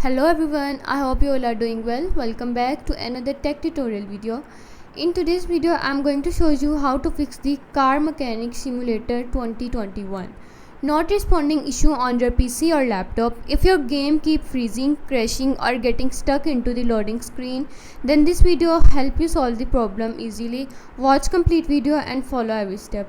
Hello everyone, I hope you all are doing well. Welcome back to another tech tutorial video. In today's video, I'm going to show you how to fix the Car Mechanic Simulator 2021 not responding issue on your PC or laptop. If your game keep freezing, crashing or getting stuck into the loading screen, then this video help you solve the problem easily. Watch complete video and follow every step.